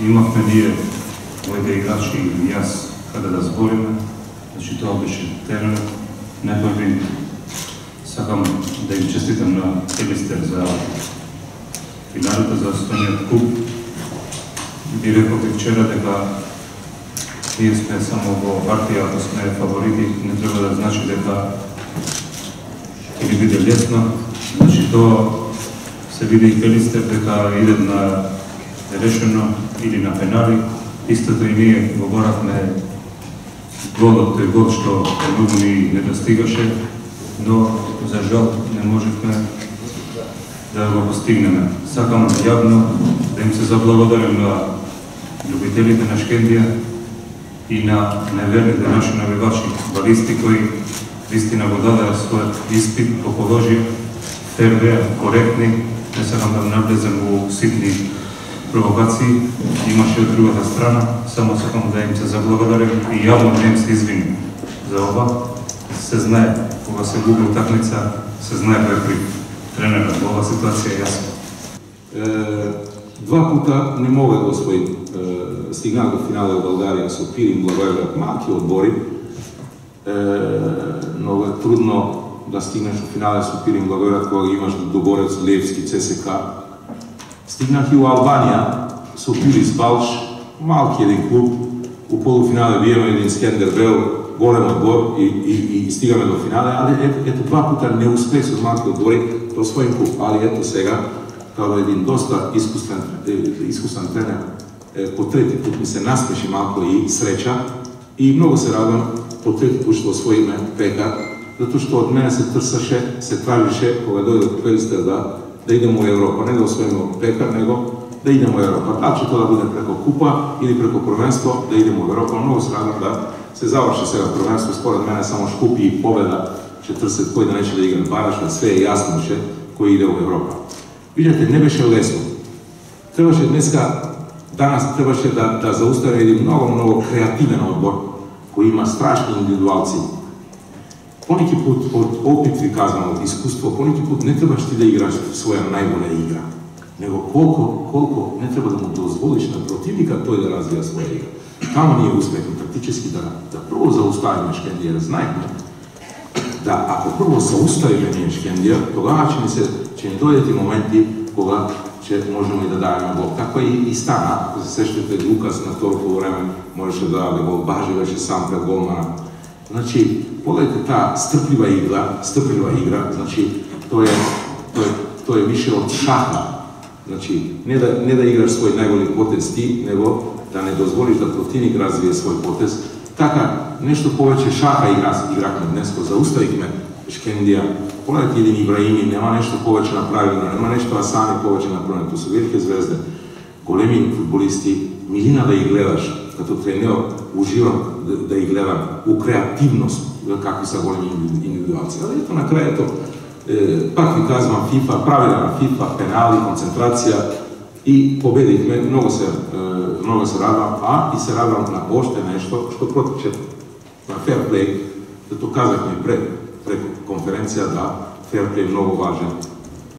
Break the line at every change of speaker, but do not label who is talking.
Имахме ние, моите играчи и јас, каде да збориме, значи тоа беше теренот. Најпрви сакам да им честитам на Пелистер за финалите, за освоениот куп. Ви реков и вчера дека ние сме само во партија, ако сме фаворити, не треба да значи дека ќе ни биде лесно. Значи тоа се види и Пелистер дека иде на решено или на пенали. Истото и ние го боравме голот, тој гол што многу ни недостигаше, но за жал не можевме да го постигнеме. Сакам јавно да им се заблагодарам на љубителите на Шкендија и на неверните наши навивачи, балисти кои вистина го дадаа својот испит, го положија, фер беа, коректни, не сакам да навлезем во ситни провокации. Имаше од другата страна, само сакам да им се заблагодарам и јавно да им се извиним за ова. Се знае, кога се губи утакмица, се знае кој е крив. Тренерот во оваа ситуација е јасно.
Два пута не мога да освоим. Стигнах до финале во Българија со Пирин, Благоевград, малки одбори. Много е трудно да стигнеш до финале со Пирин, Благоевград, кога имаш Догорец, Левски, ЦСК. Стигнах и во Албанија со Пирис Балш, малки еден клуб. У полуфинале биеме еден Скендер Бел, голем одбор и стигаме до финале, але ето два пута не успех со малки одбори до својим клуб, али ето сега, као един доста искусен тренер, по трети пут ми се насмеши малко и среќа и многу се радвам по трети пут што освоиме Пекар, затоа што од мене се трсаше, се тражише кога дојде Пелистер да идемо во Европа, не да освоиме Пекар, него да идемо во Европа. Дали ќе тоа да биде преко купа или преко првенство, да идемо во Европа, многу се радвам да се заврши сега првенство, според мене само Шкупи и победа ќе трсат кој да нече да игра бараш, све е јасно ше кој иде во Европа. Видите, не беше лесно. Требаше данас требаше да заустави един много креативен одбор, кој има страшни индивидуалци. Понеки пут од опит ви казвам, од искуство, понеки пут не требаш ти да играш своја најболя игра, него колко не треба да му дозволиш на противника тој да развија своја игра. Тамо ние успехме практически да прво зауставиме Шкендија. Знаехме да ако прво зауставиме ние Шкендија, тогава ќе ни дојдат и моменти кога ќе можеме и да даваме гол. Така и стана. Ако се сещате, Лукас на второ полувреме можеше да даде гол, Бажи беше сам пред голмана. Значи, погledajte таа стрплива игра, значи тоа е више од шаха. Значи, не да играш свој најголем потез ти, него да не дозволиш да противник развие свој потез. Така, нешто повеќе шаха играхме днеско, зауставихме Шкендија. Погledajte един Ибраими, нема нешто повеќе направено, нема нешто Асани повеќе направено. Тоа се велики звезде, големи футболисти, милина да ги гледаш, като тренер, уживам да ги гледам у креативност, какви са големи индивидуалци. Але ето на крајето, пак ви казвам, FIFA, правила на FIFA, пенали, концентрација и победихме, много се радвам, и се радвам на още нешто, што протиче на ферплей, зато казахме пред конференција да ферплей е много важен.